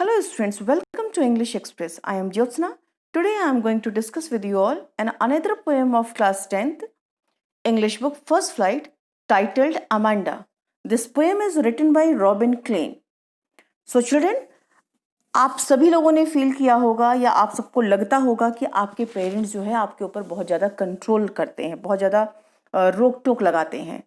Hello students, welcome to English Express. I am Jyotsna. Today I am going to discuss with you all another poem of class 10th English book First Flight titled Amanda. This poem is written by Robin Klein. So children, आप सभी लोगों ने feel किया होगा या आप सबको लगता होगा कि आपके पेरेंट्स जो है आपके ऊपर बहुत ज़्यादा कंट्रोल करते हैं, बहुत ज़्यादा रोक टोक लगाते हैं।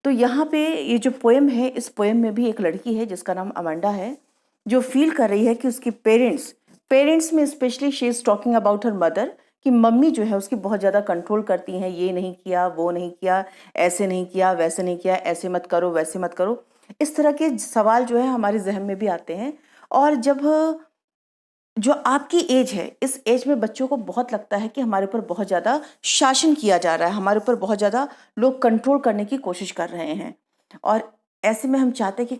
तो यहाँ पे ये जो पोएम है, इस पोएम में भी एक लड़की है जिसका नाम अमांडा है, जो फील कर रही है कि उसकी पेरेंट्स में specially she is talking about her mother, कि मम्मी जो है उसकी बहुत ज़्यादा कंट्रोल करती हैं, ये नहीं किया, वो नहीं किया, ऐसे नहीं किया, वैसे नहीं किया, ऐसे मत करो, वैसे मत करो। इस तरह के सवाल जो है हमारे जहन में भी आते हैं। और जब जो आपकी एज है, इस एज में बच्चों को बहुत लगता है कि हमारे ऊपर बहुत ज़्यादा शासन किया जा रहा है, हमारे ऊपर बहुत ज़्यादा लोग कंट्रोल करने की कोशिश कर रहे हैं। और ऐसे में हम चाहते हैं कि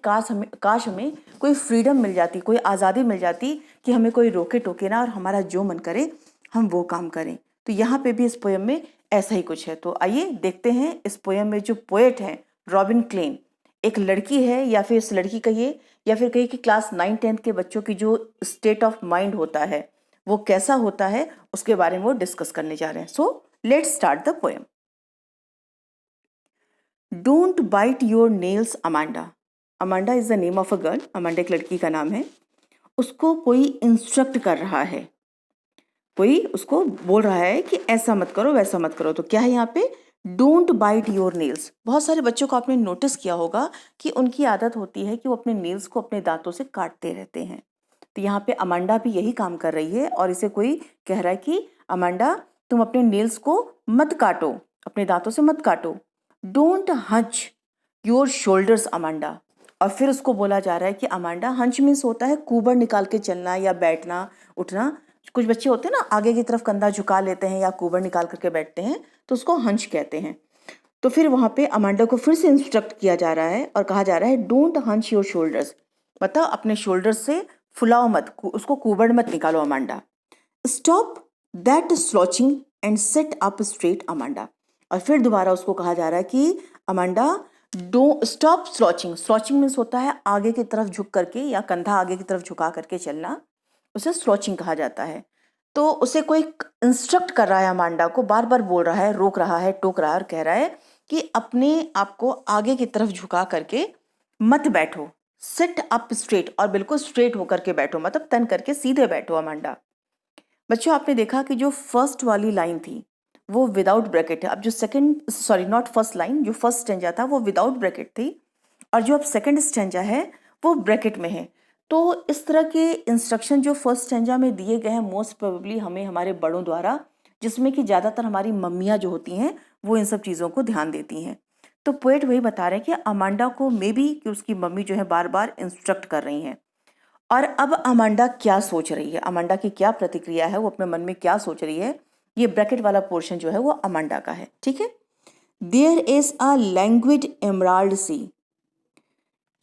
काश हमें कोई फ्रीडम मिल जाती, कोई आज़ादी मिल जाती कि हमें कोई रोके टोके ना और हमारा जो मन करे हम वो काम करें। तो यहाँ पे भी इस पोएम में ऐसा ही कुछ है। तो आइए देखते हैं इस पोएम में जो पोएट हैं रॉबिन क्लेन, एक लड़की है या फिर इस लड़की कहिए या फिर कहिए कि क्लास 9-10 के बच्चों की जो स्टेट ऑफ माइंड होता है वो कैसा होता है, उसके बारे में वो डिस्कस करने जा रहे हैं। So let's start the poem. Don't bite your nails Amanda. Amanda is the name of a girl. Amanda एक लड़की का नाम है। उसको कोई इंस्ट्रक्ट कर रहा है, कोई उसको बोल रहा है कि ऐसा मत करो, वैसा मत करो। तो क्या है यहाँ पे, डोंट बाइट योर नेल्स। बहुत सारे बच्चों को आपने नोटिस किया होगा कि उनकी आदत होती है कि वो अपने नेल्स को अपने दांतों से काटते रहते हैं। तो यहाँ पे अमांडा भी यही काम कर रही है और इसे कोई कह रहा है कि अमांडा तुम अपने नेल्स को मत काटो, अपने दांतों से मत काटो। Don't hunch your shoulders Amanda. और फिर उसको बोला जा रहा है कि अमांडा, हंच मीन्स होता है कुबर निकाल के चलना या बैठना उठना। कुछ बच्चे होते हैं ना, आगे की तरफ कंधा झुका लेते हैं या कुबर निकाल करके बैठते हैं, तो उसको हंच कहते हैं। तो फिर वहां पे अमांडा को फिर से इंस्ट्रक्ट किया जा रहा है और कहा जा रहा है डोंट हंच योर शोल्डर्स, मतलब अपने शोल्डर्स से फुलाओ मत, उसको कुबड़ मत निकालो Amanda. Stop that slouching and set up straight Amanda. और फिर दोबारा उसको कहा जा रहा है कि Amanda do stop slouching. Slouching means होता है आगे की तरफ झुक करके या कंधा आगे की तरफ झुका करके चलना, उसे स्लॉचिंग कहा जाता है। तो उसे कोई इंस्ट्रक्ट कर रहा है, अमांडा को बार बार बोल रहा है, रोक रहा है, टोक रहा है और कह रहा है कि अपने आप को आगे की तरफ झुका करके मत बैठो। सिट अप स्ट्रेट, और बिल्कुल स्ट्रेट होकर के बैठो, मतलब तन करके सीधे बैठो अमांडा। बच्चों आपने देखा कि जो फर्स्ट वाली लाइन थी वो विदाउट ब्रैकेट है। अब जो second, sorry not first line, जो फर्स्ट स्टेंजा था वो विदाउट ब्रैकेट थी और जो अब सेकंड स्टेंजा है वो ब्रैकेट में है। तो इस तरह के इंस्ट्रक्शन जो फर्स्ट स्टेंजा में दिए गए हैं मोस्ट प्रोबेबली हमें हमारे बड़ों द्वारा, जिसमें कि ज़्यादातर हमारी मम्मियाँ जो होती हैं वो इन सब चीज़ों को ध्यान देती हैं। तो पोएट वही बता रहे हैं कि अमांडा को मे बी कि उसकी मम्मी जो है बार बार इंस्ट्रक्ट कर रही हैं। और अब अमांडा क्या सोच रही है, अमांडा की क्या प्रतिक्रिया है, वो अपने मन में क्या सोच रही है, ये ब्रैकेट वाला पोर्शन जो है वो अमांडा का है, ठीक है। देयर इज अ लैंग्विड एमराल्ड सी।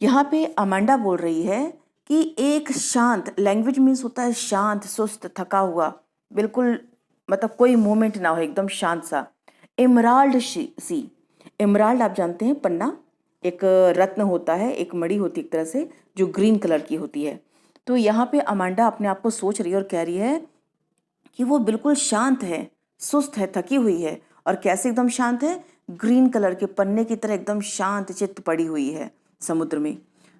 यहाँ पे अमांडा बोल रही है कि एक शांत, लैंग्वेज मीन्स होता है शांत, सुस्त, थका हुआ, बिल्कुल मतलब कोई मूवमेंट ना हो, एकदम शांत सा। एमराल्ड सी, एमराल्ड आप जानते हैं पन्ना, एक रत्न होता है, एक मणि होती है एक तरह से, जो ग्रीन कलर की होती है। तो यहाँ पे अमांडा अपने आप को सोच रही है और कह रही है कि वो बिल्कुल शांत है, सुस्त है, थकी हुई है। और कैसे एकदम शांत है, ग्रीन कलर के पन्ने की तरह एकदम शांत चित्त पड़ी हुई है समुद्र में।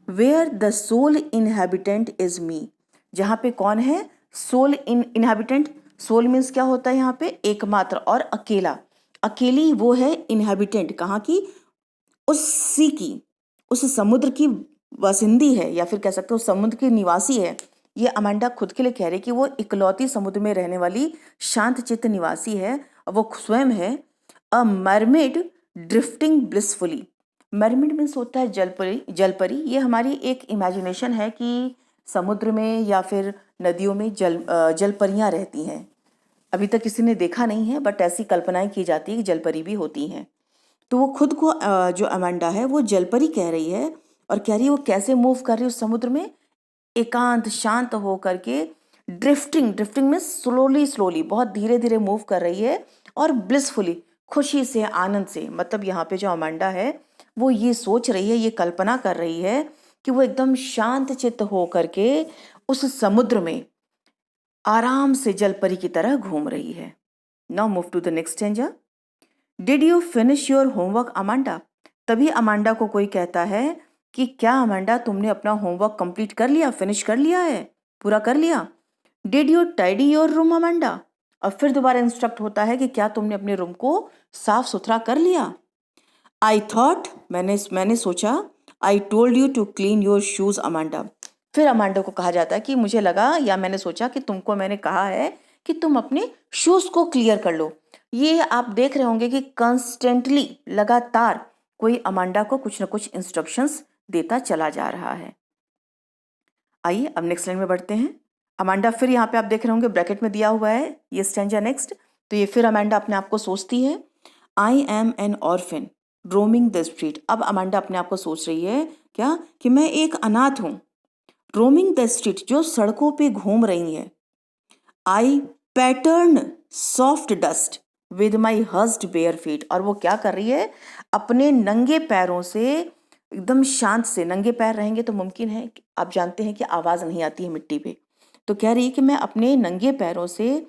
Where the sole inhabitant is me. जहाँ पे कौन है, सोल इनहेबिटेंट। सोल मीन्स क्या होता है यहाँ पे, एकमात्र और अकेला, अकेली वो है इनहेबिटेंट, कहाँ की, उस सी की, उस समुद्र की वासिंदी है या फिर कह सकते हो समुद्र की निवासी है। ये अमांडा खुद के लिए कह रही कि वो इकलौती समुद्र में रहने वाली शांत चित्त निवासी है और वो स्वयं है a mermaid drifting blissfully. Mermaid means होता है जलपरी, जलपरी। ये हमारी एक इमेजिनेशन है कि समुद्र में या फिर नदियों में जलपरियाँ रहती हैं। अभी तक किसी ने देखा नहीं है बट ऐसी कल्पनाएं की जाती है कि जलपरी भी होती हैं। तो वो खुद को जो अमांडा है वो जलपरी कह रही है और कह रही है वो कैसे मूव कर रही है उस समुद्र में, एकांत शांत हो करके। ड्रिफ्टिंग, ड्रिफ्टिंग में स्लोली स्लोली, बहुत धीरे धीरे मूव कर रही है और ब्लिसफुली, खुशी से, आनंद से। मतलब यहाँ पे जो अमांडा है वो ये सोच रही है, ये कल्पना कर रही है कि वो एकदम शांत चित्त हो करके उस समुद्र में आराम से जलपरी की तरह घूम रही है। Now move to the next stanza. Did you finish your homework Amanda? तभी अमांडा को कोई कहता है कि क्या अमांडा तुमने अपना होमवर्क कंप्लीट कर लिया, फिनिश कर लिया है, पूरा कर लिया? Did you tidy your room Amanda? और फिर दोबारा इंस्ट्रक्ट होता है कि क्या तुमने अपने रूम को साफ सुथरा कर लिया? आई थॉट, मैंने सोचा, I told you to clean your shoes Amanda. फिर अमांडा को कहा जाता है कि मुझे लगा या मैंने सोचा कि तुमको मैंने कहा है कि तुम अपने शूज को क्लियर कर लो। ये आप देख रहे होंगे कि कंस्टेंटली, लगातार कोई अमांडा को कुछ ना कुछ इंस्ट्रक्शंस देता चला जा रहा है। आइए अब नेक्स्ट लाइन में बढ़ते हैं। अमांडा फिर यहाँ पे आप देख रहे होंगे ब्रैकेट में दिया हुआ है ये स्टैंजा नेक्स्ट। तो ये फिर अमांडा अपने आप को सोचती है, I am an orphan roaming the street. अब अमांडा अपने आप को सोच रही है क्या कि मैं एक अनाथ हूँ, रोमिंग द स्ट्रीट जो सड़कों पे घूम रही है। I pattern soft dust with my hushed bare feet. और वो क्या कर रही है, अपने नंगे पैरों से एकदम शांत से, नंगे पैर रहेंगे तो मुमकिन है आप जानते हैं कि आवाज़ नहीं आती है मिट्टी पे, तो कह रही है कि मैं अपने नंगे पैरों से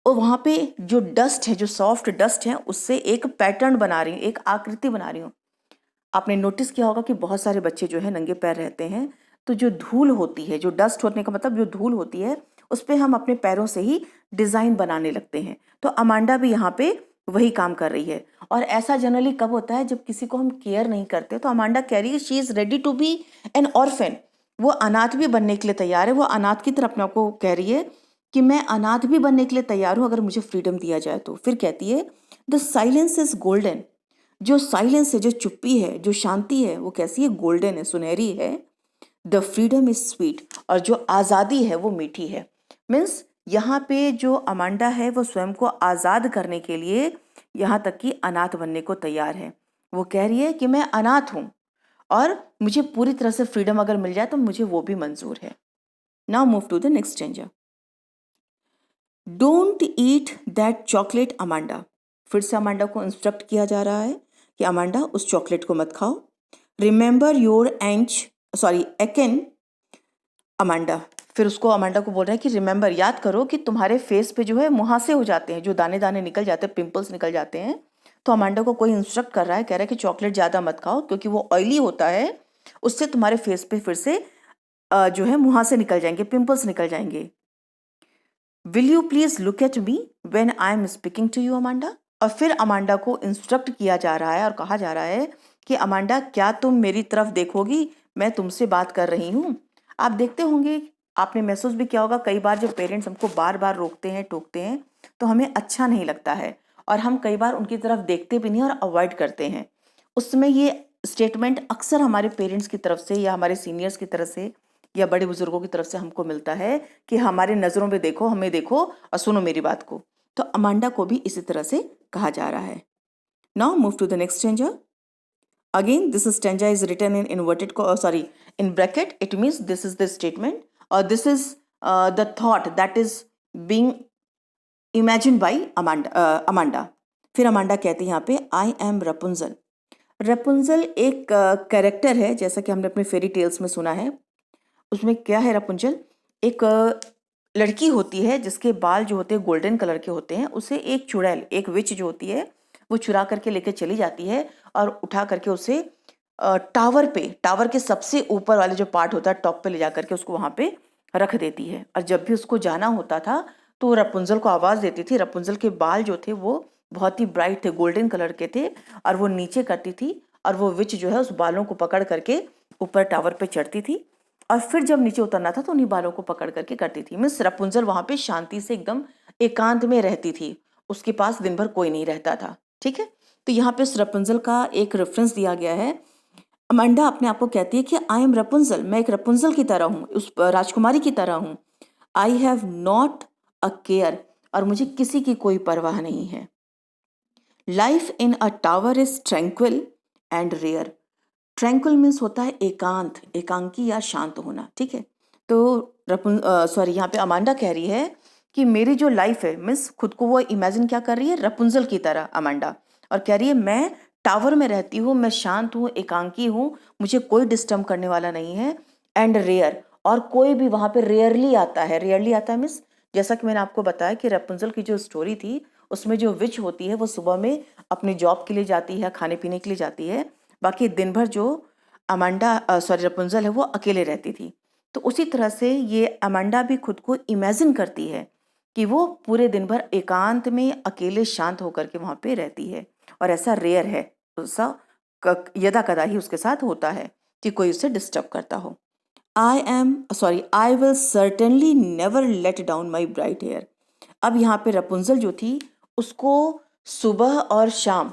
और वहाँ पे जो डस्ट है, जो सॉफ्ट डस्ट है, उससे एक पैटर्न बना रही हूँ, एक आकृति बना रही हूँ। आपने नोटिस किया होगा कि बहुत सारे बच्चे जो है नंगे पैर रहते हैं, तो जो धूल होती है, जो डस्ट होने का मतलब जो धूल होती है, उस पर हम अपने पैरों से ही डिज़ाइन बनाने लगते हैं। तो अमांडा भी यहाँ पे वही काम कर रही है। और ऐसा जनरली कब होता है, जब किसी को हम केयर नहीं करते। तो अमांडा कह रही है she is ready to be an orphan. वो अनाथ भी बनने के लिए तैयार है। वो अनाथ की तरफ अपने को कह रही है कि मैं अनाथ भी बनने के लिए तैयार हूँ अगर मुझे फ्रीडम दिया जाए तो। फिर कहती है द साइलेंस इज गोल्डन। जो साइलेंस है, जो चुप्पी है, जो शांति है, वो कैसी है, गोल्डन है, सुनहरी है। The freedom is sweet. और जो आज़ादी है वो मीठी है। मीन्स यहाँ पे जो अमांडा है वो स्वयं को आज़ाद करने के लिए यहाँ तक कि अनाथ बनने को तैयार है। वो कह रही है कि मैं अनाथ हूँ और मुझे पूरी तरह से फ्रीडम अगर मिल जाए तो मुझे वो भी मंजूर है। Now move to the next stanza. Don't eat that chocolate Amanda. फिर से अमांडा को इंस्ट्रक्ट किया जा रहा है कि अमांडा उस चॉकलेट को मत खाओ। रिमेंबर योर एकेन अमांडा। फिर उसको अमांडा को बोल रहा है कि रिमेंबर, याद करो कि तुम्हारे फेस पे जो है मुहासे हो जाते हैं, जो दाने दाने निकल जाते हैं, पिंपल्स निकल जाते हैं। तो अमांडा को कोई इंस्ट्रक्ट कर रहा है, कह रहा है कि चॉकलेट ज़्यादा मत खाओ क्योंकि वो ऑयली होता है, उससे तुम्हारे फेस पे फिर से जो है मुहासे निकल जाएंगे, पिंपल्स निकल जाएंगे। Will you please look at me when I am speaking to you Amanda. और फिर अमांडा को इंस्ट्रक्ट किया जा रहा है और कहा जा रहा है कि अमांडा क्या तुम मेरी तरफ देखोगी, मैं तुमसे बात कर रही हूँ। आप देखते होंगे, आपने महसूस भी किया होगा, कई बार जब पेरेंट्स हमको बार बार रोकते हैं, टोकते हैं, तो हमें अच्छा नहीं लगता है और हम कई बार उनकी तरफ देखते भी नहीं और अवॉइड करते हैं। उस समय ये स्टेटमेंट अक्सर हमारे पेरेंट्स की तरफ से या हमारे सीनियर्स की तरफ से या बड़े बुजुर्गों की तरफ से हमको मिलता है कि हमारे नज़रों में देखो, हमें देखो और सुनो मेरी बात को। तो अमांडा को भी इसी तरह से कहा जा रहा है। Now move to the next stanza. Again this stanza is written in inverted in bracket. It means this is the statement और this is the thought that is being imagine by Amanda. फिर Amanda कहती है यहाँ पे I am Rapunzel. Rapunzel एक character है, जैसा कि हमने अपने फेरी टेल्स में सुना है। उसमें क्या है, रपुंजल एक लड़की होती है जिसके बाल जो होते हैं गोल्डन कलर के होते हैं। उसे एक चुड़ैल, एक विच जो होती है, वो चुरा करके लेके चली जाती है और उठा करके उसे टावर के सबसे ऊपर वाले जो पार्ट होता है, टॉप पे ले जा करके उसको वहाँ पे रख देती है। और जब भी उसको जाना होता था तो वो रपुंजल को आवाज़ देती थी। रपुंजल के बाल जो थे वो बहुत ही ब्राइट थे, गोल्डन कलर के थे, और वो नीचे करती थी और वो विच जो है उस बालों को पकड़ करके ऊपर टावर पे चढ़ती थी और फिर जब नीचे उतरना था तो उन्हीं बालों को पकड़ करके करती थी। मिस रपुंजल वहां पे शांति से एकदम एकांत में रहती थी, उसके पास दिन भर कोई नहीं रहता था। ठीक है, तो यहाँ पे उस रपुंजल का एक रेफरेंस दिया गया है। अमांडा अपने आप को कहती है कि आई एम रपुंजल, मैं एक रपुंजल की तरह हूँ, उस राजकुमारी की तरह हूँ। I have not a care, और मुझे किसी की कोई परवाह नहीं है। Life in a tower is tranquil and rare. Tranquil means होता है एकांत, एकांकी या शांत होना। ठीक है, तो यहाँ पे अमांडा कह रही है कि मेरी जो लाइफ है, मीन्स खुद को वो इमेजिन क्या कर रही है, रपुंजल की तरह अमांडा, और कह रही है मैं टावर में रहती हूँ, मैं शांत हूँ, एकांकी हूँ, मुझे कोई डिस्टर्ब करने वाला नहीं है। एंड रेयर, और कोई भी वहाँ पे रेयरली आता है। रेयरली आता है मीन्स जैसा कि मैंने आपको बताया कि रेपुंजल की जो स्टोरी थी उसमें जो विच होती है वो सुबह में अपनी जॉब के लिए जाती है, खाने पीने के लिए जाती है, बाकी दिन भर जो रेपुंजल है वो अकेले रहती थी। तो उसी तरह से ये अमांडा भी खुद को इमेजिन करती है कि वो पूरे दिन भर एकांत में अकेले शांत होकर के वहाँ पे रहती है, और ऐसा रेयर है, ऐसा यदा कदा ही उसके साथ होता है कि कोई उसे डिस्टर्ब करता हो। I will certainly never let down my bright hair. अब यहाँ पे रपुंजल जो थी उसको सुबह और शाम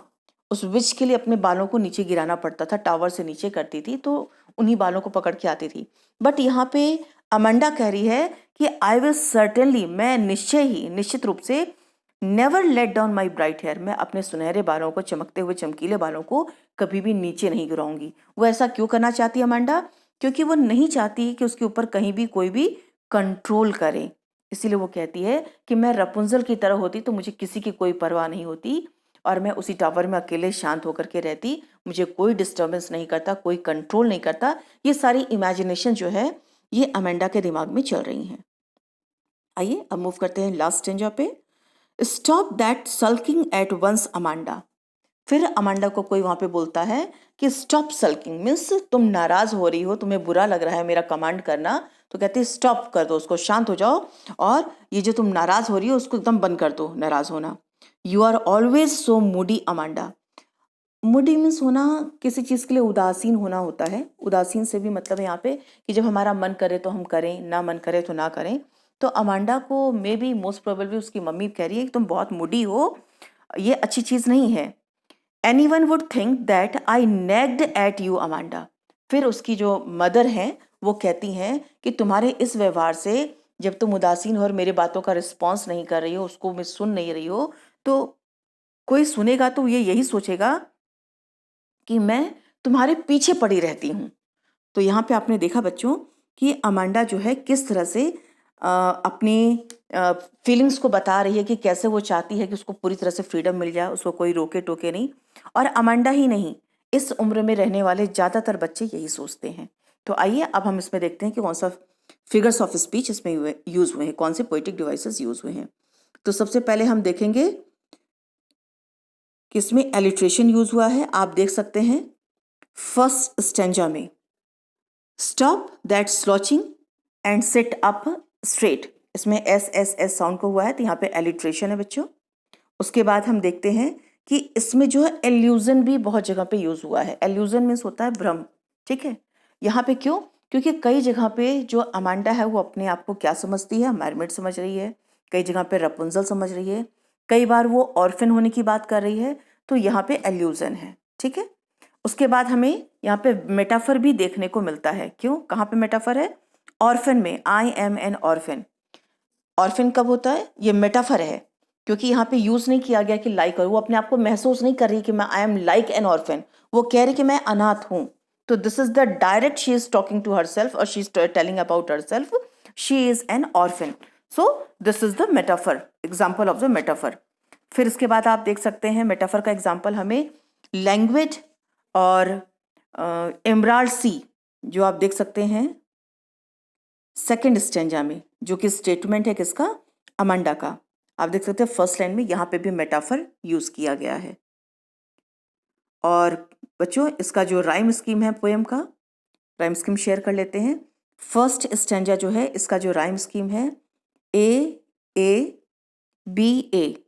उस विच के लिए अपने बालों को नीचे गिराना पड़ता था, टावर से नीचे करती थी तो उन्हीं बालों को पकड़ के आती थी। बट यहाँ पे अमांडा कह रही है कि आई विल सर्टेनली, मैं निश्चित रूप से never let down my bright hair, मैं अपने सुनहरे बालों को, चमकते हुए चमकीले बालों को कभी भी नीचे नहीं गिराऊंगी। वो ऐसा क्यों करना चाहती है अमांडा? क्योंकि वो नहीं चाहती कि उसके ऊपर कहीं भी कोई भी कंट्रोल करे। इसीलिए वो कहती है कि मैं रपुंजल की तरह होती तो मुझे किसी की कोई परवाह नहीं होती, और मैं उसी टावर में अकेले शांत होकर के रहती, मुझे कोई डिस्टर्बेंस नहीं करता, कोई कंट्रोल नहीं करता। ये सारी इमेजिनेशन जो है ये अमांडा के दिमाग में चल रही हैं। आइए अब मूव करते हैं लास्ट स्टेंजा पे। Stop that sulking at once Amanda. फिर अमांडा को कोई वहां पे बोलता है कि स्टॉप सल्किंग मीन्स तुम नाराज हो रही हो, तुम्हें बुरा लग रहा है मेरा कमांड करना, तो कहते हैं स्टॉप कर दो उसको, शांत हो जाओ, और ये जो तुम नाराज हो रही हो उसको एकदम बंद कर दो, नाराज होना। You are always so moody Amanda. Moody means होना, किसी चीज़ के लिए उदासीन होना होता है। उदासीन से भी मतलब है यहाँ पे कि जब हमारा मन करे तो हम करें, ना मन करे तो ना करें। तो अमांडा को मे बी मोस्ट प्रोबेबली उसकी मम्मी कह रही है कि तुम बहुत मूडी हो, ये अच्छी चीज़ नहीं है। Anyone would think that I nagged at you, Amanda. फिर उसकी जो मदर हैं वो कहती हैं कि तुम्हारे इस व्यवहार से, जब तुम उदासीन हो और मेरी बातों का रिस्पॉन्स नहीं कर रही हो, उसको मैं सुन नहीं रही हो, तो कोई सुनेगा तो ये यही सोचेगा कि मैं तुम्हारे पीछे पड़ी रहती हूँ। तो यहाँ पे आपने देखा बच्चों कि अमांडा जो है किस तरह से अपनी फीलिंग्स को बता रही है कि कैसे वो चाहती है कि उसको पूरी तरह से फ्रीडम मिल जाए, उसको कोई रोके टोके नहीं। और अमांडा ही नहीं, इस उम्र में रहने वाले ज़्यादातर बच्चे यही सोचते हैं। तो आइए अब हम इसमें देखते हैं कि कौन सा फिगर्स ऑफ स्पीच इसमें यूज़ हुए हैं, कौन से पोइटिक डिवाइसेस यूज़ हुए हैं। तो सबसे पहले हम देखेंगे कि इसमें एलिट्रेशन यूज़ हुआ है। आप देख सकते हैं फर्स्ट स्टेंजा में, stop that slouching and sit up straight, इसमें एस साउंड को हुआ है, तो यहाँ पे एलिट्रेशन है बच्चों। उसके बाद हम देखते हैं कि इसमें जो है एल्यूजन भी बहुत जगह पे यूज हुआ है। एल्यूजन मीन्स होता है भ्रम, ठीक है। यहाँ पे क्यों? क्योंकि कई जगह पे जो अमांडा है वो अपने आप को क्या समझती है, मरमेड समझ रही है, कई जगह पे रपुंजल समझ रही है, कई बार वो ऑर्फन होने की बात कर रही है, तो यहाँ पे एल्यूजन है, ठीक है। उसके बाद हमें यहाँ पे मेटाफर भी देखने को मिलता है। क्यों? कहाँ पे मेटाफर है? ऑर्फन में, आई एम एन ऑर्फन। ऑर्फन कब होता है? ये मेटाफर है, क्योंकि यहाँ पे यूज नहीं किया गया कि लाइक करो, वो अपने आप को महसूस नहीं कर रही कि मैं I am like an orphan, वो कह रही कि मैं अनाथ हूँ। तो this is the direct, she is talking to her self और she is telling about her self, she is an orphan. So this is the metaphor, example of the metaphor. फिर इसके बाद आप देख सकते हैं मेटाफर का एग्जाम्पल हमें लैंग्वेज और एमराल्ड सी, जो आप देख सकते हैं सेकेंड स्टेंजा में, जो कि स्टेटमेंट है किसका? अमांडा का। आप देख सकते हैं फर्स्ट लाइन में यहाँ पे भी मेटाफर यूज किया गया है। और बच्चों इसका जो राइम स्कीम है पोएम का, राइम स्कीम शेयर कर लेते हैं। फर्स्ट स्टेंजा जो है इसका जो राइम स्कीम है ए बी ए,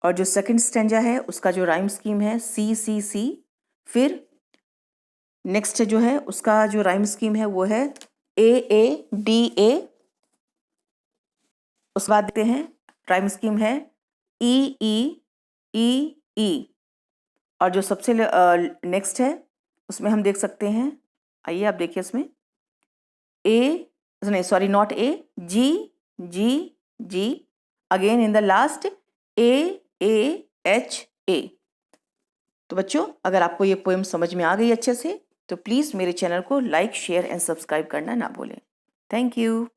और जो सेकंड स्टेंजा है उसका जो राइम स्कीम है सी। फिर नेक्स्ट जो है उसका जो राइम स्कीम है वो है ए। उस बाद देखते हैं राइम स्कीम है ई। और जो सबसे नेक्स्ट है उसमें हम देख सकते हैं, आइए आप देखिए इसमें not A, G, again in the last H A. तो बच्चों अगर आपको ये पोएम समझ में आ गई अच्छे से, तो प्लीज़ मेरे चैनल को लाइक, शेयर एंड सब्सक्राइब करना ना भूलें। Thank you.